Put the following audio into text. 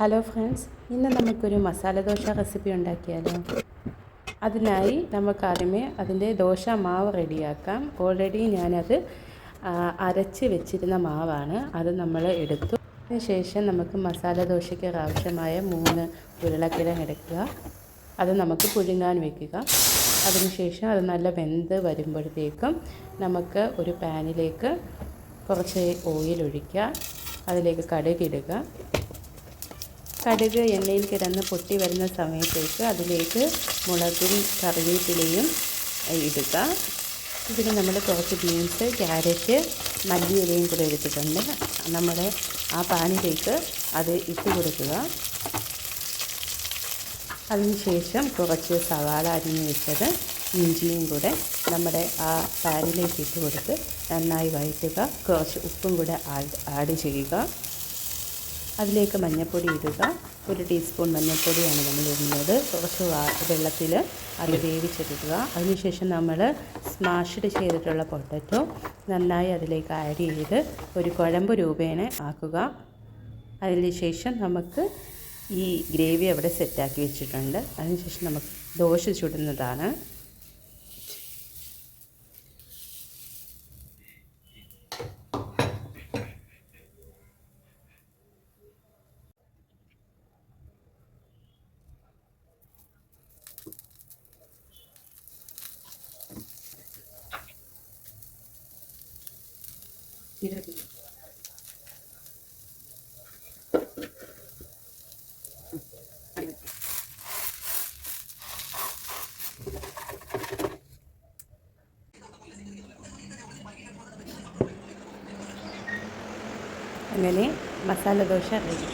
Hello friends, ഇന്ന് നമുക്കൊരു masala dosa recipe ഉണ്ടാക്കിയാലോ. അതിനായി നമുക്കാദ്യമേ അതിൻ്റെ ദോശ മാവ് റെഡിയാക്കാം. ഓൾറെഡി ഞാനത് അരച്ച് വെച്ചിരുന്ന മാവാണ്, അത് നമ്മൾ എടുത്തു. അതിനുശേഷം നമുക്ക് മസാല ദോശയ്ക്ക് ആവശ്യമായ 3 ഉരുളക്കിഴങ്ങ് എടുക്കുക. അത് നമുക്ക് പുഴുങ്ങാൻ വയ്ക്കുക. അതിനുശേഷം അത് നല്ല വെന്ത് വരുമ്പോഴത്തേക്കും നമുക്ക് ഒരു പാനിലേക്ക് കുറച്ച് ഓയിൽ ഒഴിക്കുക. അതിലേക്ക് കടുകിടുക. കടുക് എണ്ണയിൽ കിടന്ന് പൊട്ടി വരുന്ന സമയത്തേക്ക് അതിലേക്ക് മുളകും കറിവേപ്പിലയും ഇടുക. ഇതിന് നമ്മൾ കുറച്ച് ബീൻസ്, ക്യാരറ്റ്, മല്ലിയിലയും കൂടെ എടുത്തിട്ടുണ്ട്. നമ്മുടെ ആ പാനിലേക്ക് അത് ഇട്ട് കൊടുക്കുക. അതിനുശേഷം കുറച്ച് സവാള അരിഞ്ഞ് വെച്ചത്, ഇഞ്ചിയും കൂടെ നമ്മുടെ ആ പാനിലേക്ക് ഇട്ട് കൊടുത്ത് നന്നായി വഴറ്റുക. കുറച്ച് ഉപ്പും കൂടെ ആഡ് ചെയ്യുക. അതിലേക്ക് മഞ്ഞൾപ്പൊടി ഇടുക. 1 ടീസ്പൂൺ മഞ്ഞൾപ്പൊടിയാണ് നമ്മൾ ഇടുന്നത്. കുറച്ച് വെള്ളത്തിൽ അത് വേവിച്ചെടുക്കുക. അതിനുശേഷം നമ്മൾ സ്മാഷ്ഡ് ചെയ്തിട്ടുള്ള പൊട്ടറ്റോ നന്നായി അതിലേക്ക് ആഡ് ചെയ്ത് ഒരു കുഴമ്പ് രൂപേണ ആക്കുക. അതിനുശേഷം നമുക്ക് ഈ ഗ്രേവി അവിടെ സെറ്റാക്കി വെച്ചിട്ടുണ്ട്. അതിനുശേഷം നമുക്ക് ദോശ ചുടുന്നതാണ്. അങ്ങനെ മസാല ദോശ റെഡി.